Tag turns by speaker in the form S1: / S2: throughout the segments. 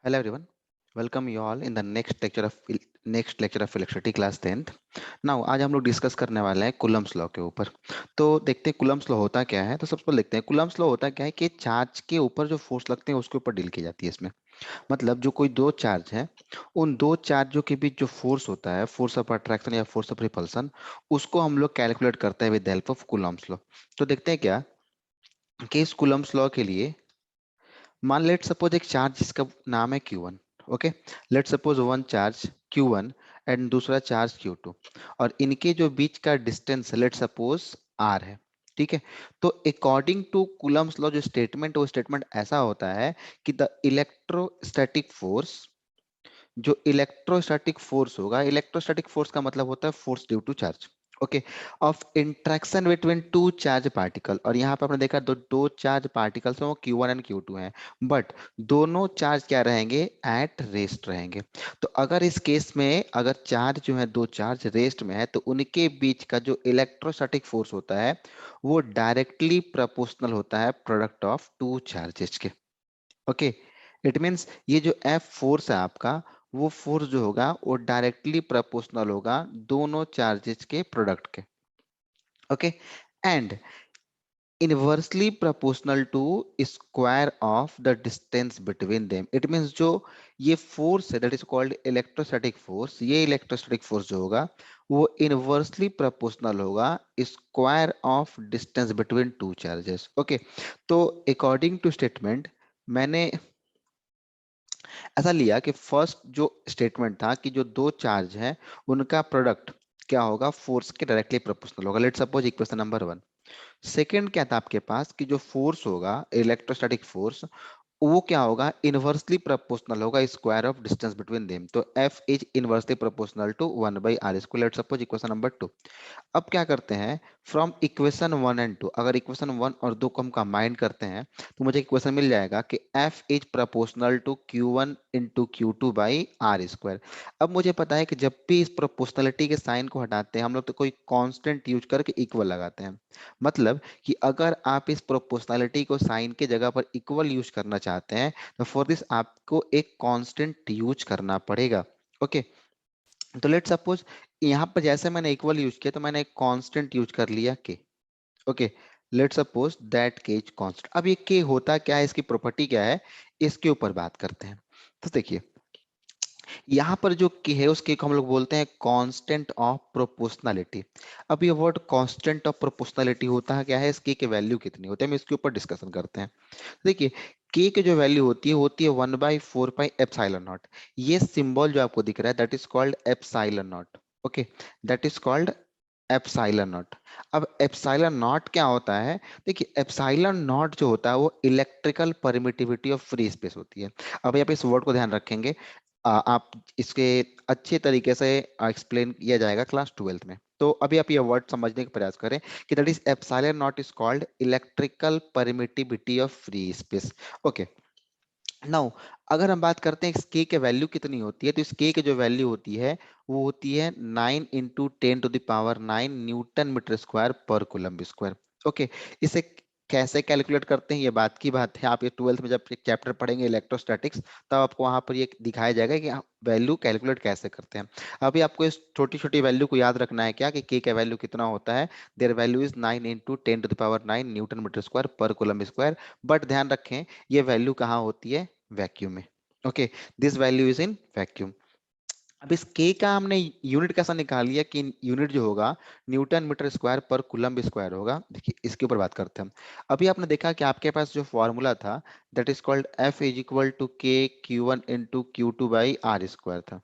S1: Hello everyone. Welcome you all in the next lecture of electricity class 10th. Now आज हम लोग discuss करने वाले हैं कूलम्स लॉ के ऊपर। तो देखते हैं कूलम्स लॉ होता क्या है। तो सबसे पहले देखते हैं कूलम्स लॉ होता क्या है कि चार्ज के ऊपर जो फोर्स लगते हैं उसके ऊपर डील की जाती है इसमें। मतलब जो कोई दो चार्ज है, उन दो चार्जों के बीच जो फोर्स होता है, फोर्स ऑफ अट्रैक्शन या फोर्स ऑफ रिपल्सन, उसको हम लोग कैलकुलेट करते हैं with the help of Coulomb's law. तो देखते हैं क्या कि इस कूलम्स लॉ के लिए मान लेट सपोज एक चार्ज जिसका नाम है Q1। Okay, let suppose one charge Q1 and दूसरा चार्ज Q2, और इनके जो बीच का डिस्टेंस लेट सपोज R है। ठीक है, तो अकॉर्डिंग टू कूलम्स लॉ जो स्टेटमेंट, वो स्टेटमेंट ऐसा होता है कि द इलेक्ट्रोस्टैटिक फोर्स, जो इलेक्ट्रोस्टैटिक फोर्स होगा, इलेक्ट्रोस्टैटिक फोर्स का मतलब होता है force due to charge. Okay, of interaction between two charge particle, और यहाँ पे आपने देखा दो दो चार्ज पार्टिकल्स हैं, वो Q1 एंड Q2 हैं, बट दोनों चार्ज क्या रहेंगे, एट रेस्ट रहेंगे। तो अगर इस केस में अगर चार्ज जो है दो चार्ज रेस्ट में है, तो उनके बीच का जो इलेक्ट्रोस्टैटिक फोर्स होता है वो डायरेक्टली प्रोपोर्शनल होता है प्रोडक्ट ऑफ टू चार्जेस के। ओके, इट मीन्स ये जो एफ फोर्स है आपका, वो फोर्स जो होगा वो डायरेक्टली प्रोपोर्शनल होगा दोनों चार्जेस के प्रोडक्ट के। Okay, and inversely proportional to square of the distance between them. It means जो ये फोर्स है that is called electrostatic force, ये इलेक्ट्रोस्टैटिक फोर्स जो होगा वो इनवर्सली प्रोपोर्शनल होगा square of distance between two charges. Okay, तो अकॉर्डिंग टू स्टेटमेंट मैंने ऐसा लिया कि फर्स्ट जो स्टेटमेंट था कि जो दो चार्ज हैं उनका प्रोडक्ट क्या होगा, फोर्स के डायरेक्टली प्रोपोर्शनल होगा। Let's suppose equation number 1। Second क्या था आपके पास कि जो फोर्स होगा इलेक्ट्रोस्टैटिक फोर्स, वो क्या होगा, इनवर्सली प्रोपोर्शनल होगा square of distance between them. तो F is inversely proportional to 1/r²। Let's suppose equation number 2। अब क्या करते हैं, फ्रॉम इक्वेशन 1 एंड 2, अगर इक्वेशन 1 और 2 को हम कंबाइन करते हैं तो मुझे इक्वेशन मिल जाएगा कि F is proportional to Q1 into Q2/r²। अब मुझे पता है कि जब भी इस प्रोपोर्शनलिटी के साइन को हटाते हैं हम लोग तो कोई कांस्टेंट यूज करके इक्वल लगाते हैं। मतलब कि अगर आप इस प्रोपोर्शनलिटी को साइन के जगह पर इक्वल यूज करना चाहते हैं तो फॉर दिस आपको एक कांस्टेंट यूज करना पड़ेगा। ओके, तो लेट सपोज यहाँ पर जैसे मैंने इक्वल यूज किया तो मैंने एक कांस्टेंट यूज कर लिया के। ओके, लेट सपोज दैट के इज कांस्टेंट। अब ये के होता क्या है, इसकी प्रॉपर्टी क्या है, इसके ऊपर बात करते हैं। तो देखिए यहाँ पर जो के है उसके को हम लोग बोलते हैं कांस्टेंट ऑफ प्रोपोर्शनलिटी। अब ये वर्ड कांस्टेंट ऑफ प्रोपोर्शनलिटी होता है क्या है, इसके के वैल्यू कितनी होती है, हम इसके ऊपर डिस्कशन करते हैं। देखिए के की जो वैल्यू होती है 1/4π एप्सिलॉन नॉट। ये सिंबल जो आपको दिख रहा है that is called epsilon not. Okay, that is called epsilon not. अब एप्सिलॉन नॉट क्या होता है, देखिए एप्सिलॉन नॉट जो होता है वो electrical permittivity of free space होती है। अब आप इस वर्ड को ध्यान रखेंगे, आप इसके अच्छे तरीके से एक्सप्लेन किया जाएगा क्लास 12th में। तो अभी आप ये वर्ड समझने का प्रयास करें कि that is epsilon not is called electrical permittivity of free space. Okay, now अगर हम बात करते हैं इस के के वैल्यू कितनी होती है, तो इस के की जो वैल्यू होती है वो होती है 9 × 10⁹ newton metre square per coulomb square. Okay, इसे कैसे कैलकुलेट करते हैं ये बात की बात है, आप ये 12th में जब चैप्टर पढ़ेंगे इलेक्ट्रोस्टैटिक्स तब आपको वहां पर ये दिखाया जाएगा कि वैल्यू कैलकुलेट कैसे करते हैं। अभी आपको इस छोटी छोटी वैल्यू को याद रखना है क्या कि के का वैल्यू कितना होता है, their value is 9 × 10⁹ newton metre square per coulomb square. But ध्यान रखें ये वैल्यू कहाँ होती है, वैक्यूम में। Okay, this value is in vacuum. अब इस के का हमने यूनिट कैसा निकाल लिया कि यूनिट जो होगा Newton metre square per coulomb square होगा। देखिए इसके ऊपर बात करते हैं हम। अभी आपने देखा कि आपके पास जो फॉर्मूला था that is called F is equal to K Q1 into Q2/r² था।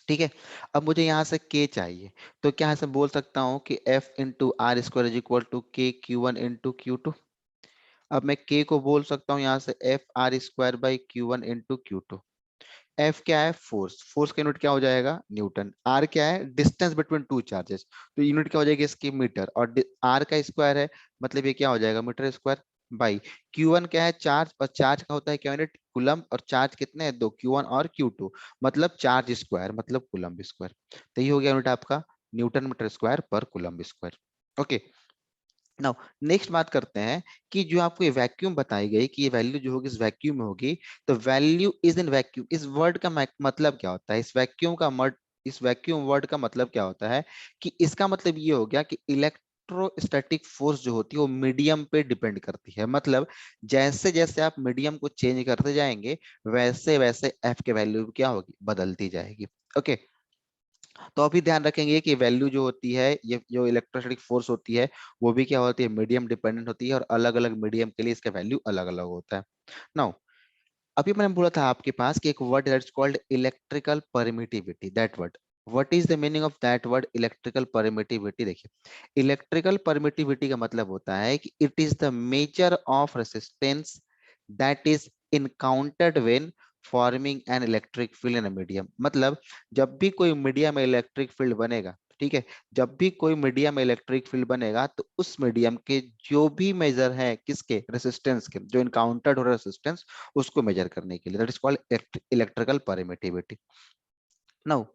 S1: ठीक है, अब मुझे यहाँ से के चाहिए, तो क्या ऐसे बोल सकता हूँ कि F into r² is equal to K Q1 into Q2। अब मैं के को बोल सकता हूँ यहाँ से F r² / Q1 into Q2। F क्या है, फोर्स, फोर्स का यूनिट क्या हो जाएगा, न्यूटन। आर क्या है, डिस्टेंस बिटवीन टू चार्जेस, तो यूनिट क्या हो जाएगी इसकी, मीटर, और आर का स्क्वायर है मतलब ये क्या हो जाएगा, मीटर स्क्वायर। बाई Q1 क्या है, चार्ज, और चार्ज का होता है क्या यूनिट, कूलम, और चार्ज कितने हैं, दो, Q1 और Q2, मतलब चार्ज स्क्वायर मतलब कूलम स्क्वायर। तो ये हो गया यूनिट आपका न्यूटन मीटर स्क्वायर पर coulomb square. Okay, now next बात करते हैं कि जो आपको ये वैक्यूम बताई गई कि ये वैल्यू जो होगी इस वैक्यूम में होगी, तो वैल्यू इज इन वैक्यूम, इस वर्ड का मतलब क्या होता है, इस वैक्यूम वर्ड का मतलब क्या होता है कि इसका मतलब ये हो गया कि इलेक्ट्रोस्टैटिक फोर्स जो होती है वो मीडियम पे डिपेंड करती है। मतलब जैसे जैसे आप मीडियम को चेंज करते जाएंगे वैसे वैसे एफ के वैल्यू क्या होगी, बदलती जाएगी। ओके, तो अभी ध्यान रखेंगे कि वैल्यू जो होती है, ये जो इलेक्ट्रोस्टैटिक फोर्स होती है वो भी क्या होती है, मीडियम डिपेंडेंट होती है, और अलग अलग मीडियम के लिए इसका वैल्यू अलग अलग होता है। नाउ अभी मैंने बोला था आपके पास कि एक word that's called electrical permittivity, that word, what is the meaning of that word electrical permittivity. देखिए इलेक्ट्रिकल परमिटिविटी का मतलब होता है कि it is the measure of resistance that is encountered when forming an electric field in a medium. मतलब जब भी कोई मीडियम में इलेक्ट्रिक फील्ड बनेगा, ठीक है, जब भी कोई मीडियम में इलेक्ट्रिक फील्ड बनेगा तो उस मीडियम के जो भी मेजर है किसके, रेसिस्टेंस के, जो इनकाउंटर्ड हो रहा रेसिस्टेंस उसको मेजर करने के लिए, that is called electrical permittivity. Now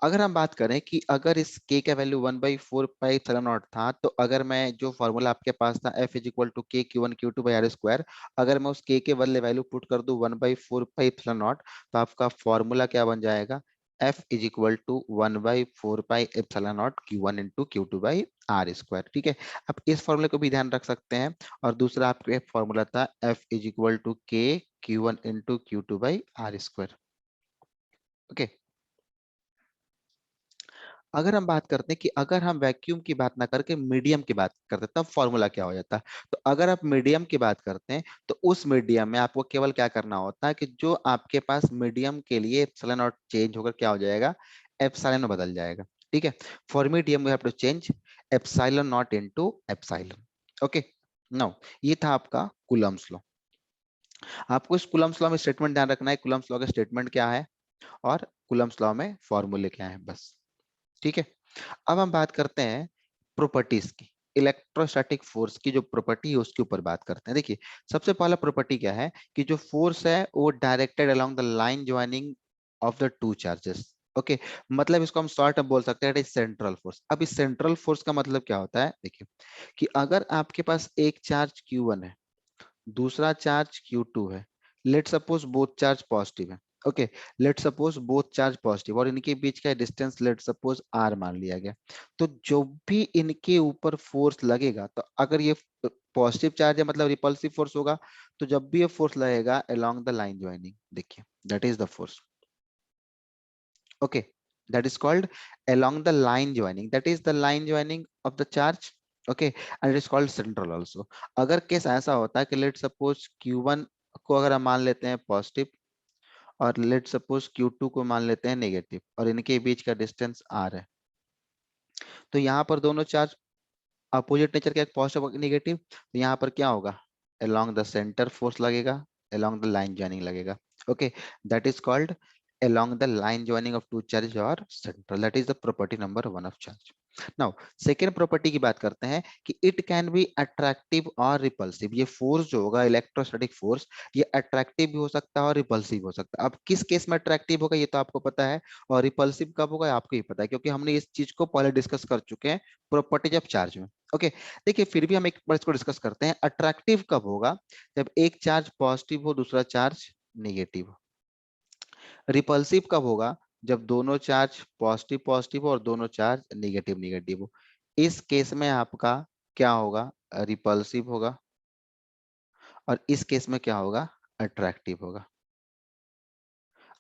S1: अगर हम बात करें कि अगर इस k का वैल्यू 1/4 पाई एप्सिलॉन नॉट था, तो अगर मैं जो फॉर्मूला आपके पास था F is equal to K Q one Q two by are square, अगर मैं उस k के बदले वैल्यू पुट कर दूं 1/4 पाई एप्सिलॉन नॉट, तो आपका फॉर्मूला क्या बन जाएगा, F is equal to 1/4 pi epsilon naught Q one into Q two by are square. ठीक है, आप इस फॉर्मूले को भी ध्यान रख सकते हैं। और दूसरा आपके फॉर्मूला था F is equal to K Q one into Q two by are square. Okay, अगर हम बात करते हैं कि अगर हम वैक्यूम की बात ना करके मीडियम की बात करते तब फॉर्मूला क्या हो जाता है, तो अगर आप मीडियम की बात करते हैं तो उस मीडियम में आपको केवल क्या करना होता है कि जो आपके पास मीडियम के लिए एप्सिलॉन नॉट चेंज होकर क्या हो जाएगा, एप्सिलॉन में बदल जाएगा। ठीक है, for medium we have to change epsilon naught into epsilon. Okay, now ये था आपका कूलम्ब्स लॉ। आपको इस कूलम्ब्स लॉ में स्टेटमेंट ध्यान रखना है, कूलम्ब्स लॉ का स्टेटमेंट क्या है और कूलम्ब्स लॉ में फॉर्मूले क्या है, बस। ठीक है, अब हम बात करते हैं प्रॉपर्टीज की, इलेक्ट्रोस्टैटिक फोर्स की जो प्रॉपर्टी है उसके ऊपर बात करते हैं। देखिए सबसे पहला प्रॉपर्टी क्या है कि जो फोर्स है वो directed along the line joining of the two charges. Okay, मतलब इसको हम शॉर्ट में बोल सकते हैं सेंट्रल फोर्स। अब इस सेंट्रल फोर्स का मतलब क्या होता है, देखिए कि अगर आपके पास एक चार्ज Q1 है, दूसरा चार्ज Q2 है, let suppose both charge positive है। Okay, let suppose both charge positive और इनके बीच का डिस्टेंस लेट सपोज r मान लिया गया, तो जो भी इनके ऊपर फोर्स लगेगा, तो अगर ये पॉजिटिव चार्ज है मतलब रिपल्सिव फोर्स होगा, तो जब भी ये फोर्स लगेगा अलोंग द लाइन ज्वाइनिंग, देखिए that is the force. okay, that is called along the line joining, that is the line joining of the charge. okay, and it is called central also। अगर case ऐसा होता है कि let suppose Q1 को अगर हम मान लेते हैं पॉजिटिव और लेट सपोज Q2 को मान लेते हैं नेगेटिव और इनके बीच का डिस्टेंस r है, तो यहाँ पर दोनों चार्ज अपोजिट नेचर का, एक पॉजिटिव और नेगेटिव, तो यहाँ पर क्या होगा, along the center फोर्स लगेगा, along the line joining लगेगा। okay, that is called along the line joining of two charges or central, that is the property number one of charge। now second property की बात करते हैं कि it can be attractive और repulsive। ये force जो होगा इलेक्ट्रोस्टैटिक फोर्स, ये अट्रैक्टिव भी हो सकता है और रिपल्सिव हो सकता है। अब किस केस में अट्रैक्टिव होगा ये तो आपको पता है, और रिपल्सिव कब होगा आपको ही पता है, क्योंकि हमने इस चीज को पहले डिस्कस कर चुके हैं प्रॉपर्टीज ऑफ चार्ज में। ओके, देखिए फिर भी हम एक बार इसको डिस्कस करते हैं, अट्रैक्टिव कब होगा, जब एक चार्ज पॉजिटिव हो दूसरा चार्ज नेगेटिव हो। रिपल्सिव कब होगा, जब दोनों चार्ज पॉजिटिव पॉजिटिव हो और दोनों चार्ज नेगेटिव नेगेटिव हो। इस केस में आपका क्या होगा, रिपल्सिव होगा, और इस केस में क्या होगा, अट्रैक्टिव होगा।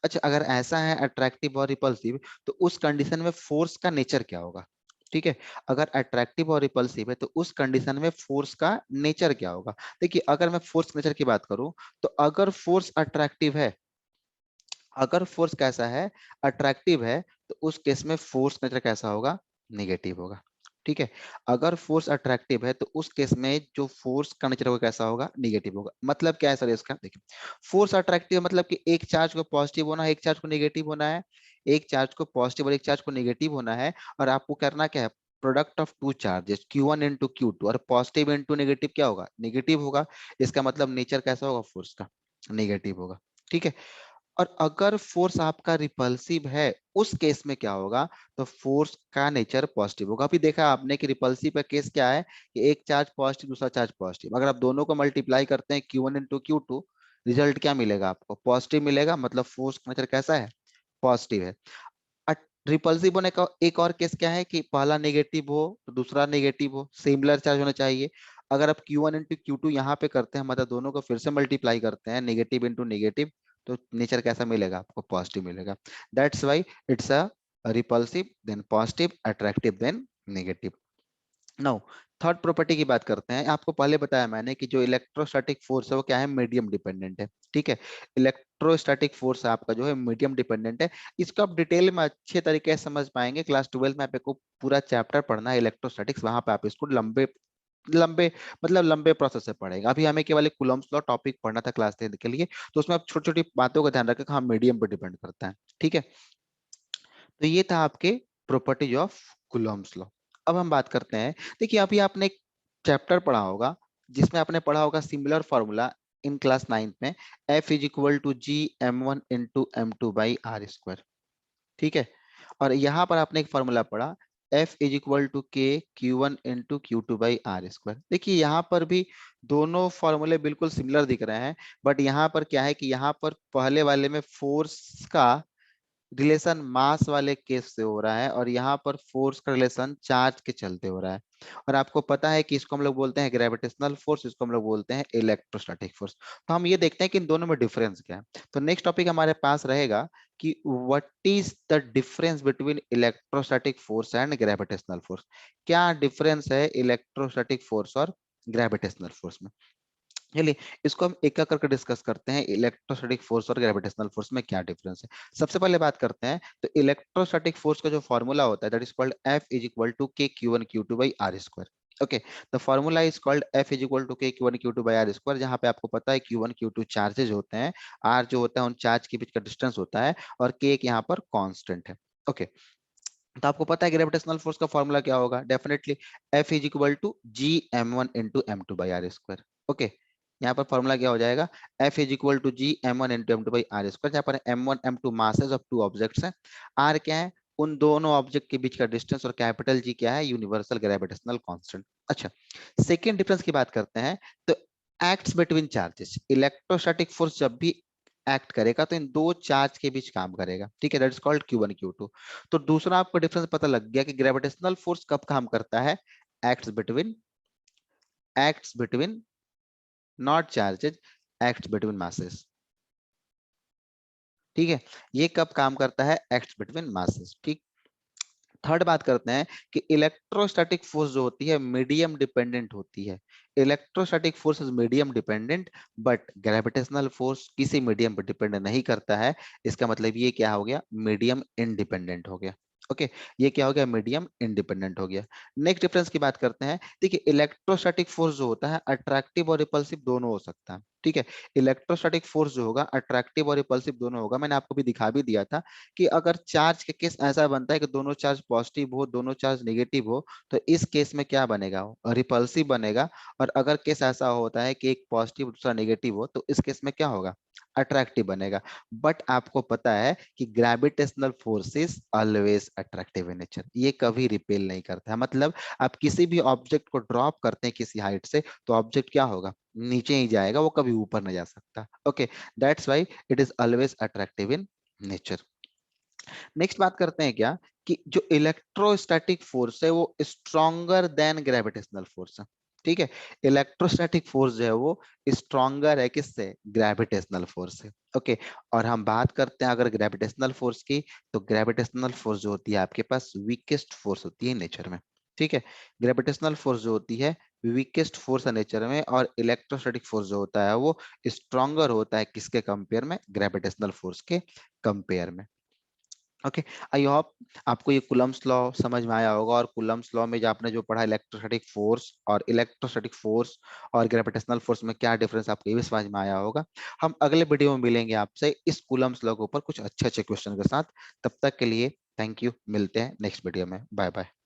S1: अच्छा, अगर ऐसा है अट्रैक्टिव और रिपल्सिव, तो उस कंडीशन में फोर्स का नेचर क्या होगा। ठीक है, अगर अट्रैक्टिव और रिपल्सिव है तो उस कंडीशन में फोर्स का नेचर क्या होगा। देखिए अगर मैं फोर्स नेचर की बात करूं, तो अगर फोर्स अट्रैक्टिव है, अगर फोर्स कैसा है, अट्रैक्टिव है, तो उस केस में फोर्स नेचर कैसा होगा, नेगेटिव होगा। ठीक है, अगर फोर्स अट्रैक्टिव है तो उस केस में जो फोर्स का नेचर होगा कैसा होगा, नेगेटिव होगा। मतलब क्या है सर इसका, देखिए फोर्स अट्रैक्टिव मतलब कि एक चार्ज को पॉजिटिव होना है एक चार्ज को नेगेटिव होना है, एक चार्ज को पॉजिटिव और एक चार्ज को नेगेटिव होना है, और आपको करना क्या है, product of two charges Q1 into Q2, और पॉजिटिव इंटू नेगेटिव क्या होगा, नेगेटिव होगा। इसका मतलब नेचर कैसा होगा फोर्स का, नेगेटिव होगा। ठीक है, और अगर फोर्स आपका रिपल्सिव है उस केस में क्या होगा, तो फोर्स का नेचर पॉजिटिव होगा। अभी देखा आपने कि रिपल्सिव का केस क्या है कि एक चार्ज पॉजिटिव दूसरा चार्ज पॉजिटिव, अगर आप दोनों को मल्टीप्लाई करते हैं Q1 इंटू Q2, रिजल्ट क्या मिलेगा आपको, पॉजिटिव मिलेगा, मतलब फोर्स का नेचर कैसा है, पॉजिटिव है। रिपल्सिव होने का एक और केस क्या है कि पहला नेगेटिव हो तो दूसरा नेगेटिव हो, सिमिलर चार्ज होना चाहिए। अगर आप Q1 इंटू Q2 यहाँ पे करते हैं, मतलब दोनों को फिर से मल्टीप्लाई करते हैं, नेगेटिव इंटू नेगेटिव, तो नेचर कैसा मिलेगा आपको, पॉजिटिव मिलेगा। That's why it's a repulsive than positive, attractive than negative. Now third property की बात करते हैं। आपको पहले बताया मैंने कि जो इलेक्ट्रोस्टैटिक फोर्स है वो क्या है, मीडियम डिपेंडेंट है। ठीक है, इलेक्ट्रोस्टैटिक फोर्स आपका जो है मीडियम डिपेंडेंट है। इसको आप डिटेल में अच्छे तरीके से समझ पाएंगे क्लास 12 में, आपको पूरा चैप्टर पढ़ना है इलेक्ट्रोस्टैटिक्स, वहां पे आप इसको लंबे लंबे मतलब लंबे प्रोसेस से पढ़ेगा। अभी हमें केवल एक कूलम्ब्स लॉ टॉपिक पढ़ना था क्लास 10 के लिए, तो उसमें आप छोटी छोटी बातों का ध्यान रखें, हाँ मीडियम पे डिपेंड करता है। ठीक है, तो ये था आपके प्रॉपर्टीज ऑफ कूलम्ब्स लॉ। अब हम बात करते हैं, देखिए अभी आपने एक चैप्टर पढ़ा होगा जिसमें आपने पढ़ा होगा सिमिलर फॉर्मूला इन क्लास 9 में, F is equal to G m1 into m2 by are square. ठीक है, और यहाँ पर आपने एक फॉर्मूला पढ़ा F is equal to K Q1 into Q2 by are square. देखिए यहाँ पर भी दोनों फॉर्मूले बिल्कुल सिमिलर दिख रहे हैं, बट यहाँ पर क्या है कि यहाँ पर पहले वाले में फोर्स का रिलेशन मास वाले केस से हो रहा है और यहाँ पर फोर्स का रिलेशन चार्ज के चलते हो रहा है। और आपको पता है कि इसको हम लोग बोलते हैं ग्रेविटेशनल फोर्स, इसको हम लोग बोलते हैं इलेक्ट्रोस्टैटिक फोर्स। तो हम ये देखते हैं कि इन दोनों में डिफरेंस क्या है। तो नेक्स्ट टॉपिक हमारे पास रहेगा कि what is the difference between electrostatic force and gravitational force. क्या डिफरेंस है इलेक्ट्रोस्टैटिक फोर्स और ग्रेविटेशनल फोर्स में। चलिए इसको हम एक एक करके डिस्कस करते हैं, इलेक्ट्रोस्टैटिक फोर्स और ग्रेविटेशनल फोर्स में क्या डिफरेंस है। सबसे पहले बात करते हैं, तो इलेक्ट्रोस्टैटिक फोर्स का जो फॉर्मूला होता है that is called F is equal to K Q1 Q2 by are square. Okay, the formula is called F is equal to K Q1 Q2 by are square, जहां पे आपको पता है Q1 Q2 charges होते हैं, R जो होता है उन चार्ज के बीच का डिस्टेंस होता है, और K एक यहाँ पर कांस्टेंट है। ओके, तो आपको पता है ग्रेविटेशनल फोर्स का फॉर्मूला क्या होगा, definitely F is equal to G m1 into m2 by are square. Okay, यहाँ पर फॉर्मूला क्या हो जाएगा, F is equal to G m1 into m2 by are square, जहाँ पर m1 m2 masses of two objects हैं, R क्या है उन दोनों ऑब्जेक्ट के बीच का डिस्टेंस, और कैपिटल G क्या है, यूनिवर्सल ग्रेविटेशनल कांस्टेंट। अच्छा, सेकेंड डिफरेंस की बात करते हैं, तो acts between charges, electrostatic force जब भी एक्ट करेगा तो इन दो चार्ज के बीच काम करेगा। ठीक है, that is called Q1 Q2। तो दूसरा आपको डिफरेंस पता लग गया कि ग्रेविटेशनल फोर्स कब काम करता है, acts between not charges, acts between masses. ठीक है, ये कब काम करता है, एक्ट्स बिटवीन मासेस। ठीक, थर्ड बात करते हैं कि इलेक्ट्रोस्टैटिक फोर्स जो होती है मीडियम डिपेंडेंट होती है। Electrostatic force is medium dependent, but gravitational force किसी मीडियम पर डिपेंड नहीं करता है। इसका मतलब ये क्या हो गया, मीडियम इंडिपेंडेंट हो गया। ओके, ये क्या हो गया, मीडियम इंडिपेंडेंट हो गया। नेक्स्ट डिफरेंस की बात करते हैं, देखिए इलेक्ट्रोस्टैटिक फोर्स जो होता है अट्रैक्टिव और रिपल्सिव दोनों हो सकता है। ठीक है, इलेक्ट्रोस्टैटिक फोर्स जो होगा अट्रैक्टिव और रिपल्सिव दोनों होगा। मैंने आपको भी दिखा भी दिया था कि अगर चार्ज के केस ऐसा बनता है कि दोनों चार्ज पॉजिटिव हो दोनों चार्ज नेगेटिव हो, तो इस केस में क्या बनेगा, रिपल्सिव बनेगा। और अगर केस ऐसा होता है कि एक पॉजिटिव दूसरा नेगेटिव हो, तो इस केस में क्या होगा, अट्रैक्टिव बनेगा। बट आपको पता है कि gravitational force is always attractive in nature, ये कभी रिपेल नहीं करता है। मतलब आप किसी भी ऑब्जेक्ट को ड्रॉप करते हैं किसी हाइट से, तो ऑब्जेक्ट क्या होगा, नीचे ही जाएगा, वो कभी ऊपर नहीं जा सकता। Okay, that's why it is always attractive in nature. Next बात करते हैं क्या, कि जो इलेक्ट्रोस्टैटिक फोर्स है वो स्ट्रॉन्गर देन ग्रेविटेशनल फोर्स है। ठीक है, इलेक्ट्रोस्टैटिक फोर्स जो है वो स्ट्रॉन्गर है किससे, ग्रेविटेशनल फोर्स से। ओके, और हम बात करते हैं अगर ग्रेविटेशनल फोर्स की, तो ग्रेविटेशनल फोर्स जो होती है आपके पास वीकेस्ट फोर्स होती है नेचर में। ठीक है, ग्रेविटेशनल फोर्स जो होती है वीकेस्ट फोर्स है नेचर में, और इलेक्ट्रोस्टैटिक फोर्स जो होता है वो स्ट्रॉन्गर होता है किसके कंपेयर में, ग्रेविटेशनल फोर्स के कंपेयर में। ओके, आई होप आपको ये कुलम्स लॉ समझ में आया होगा, और कुलम्स लॉ में जो आपने जो पढ़ा इलेक्ट्रोस्टैटिक फोर्स और ग्रेविटेशनल फोर्स में क्या डिफरेंस, आपको ये भी समझ में आया होगा। हम अगले वीडियो में मिलेंगे आपसे इस कुलम्स लॉ के ऊपर कुछ अच्छे अच्छे क्वेश्चन के साथ। तब तक के लिए थैंक यू, मिलते हैं नेक्स्ट वीडियो में, बाय बाय।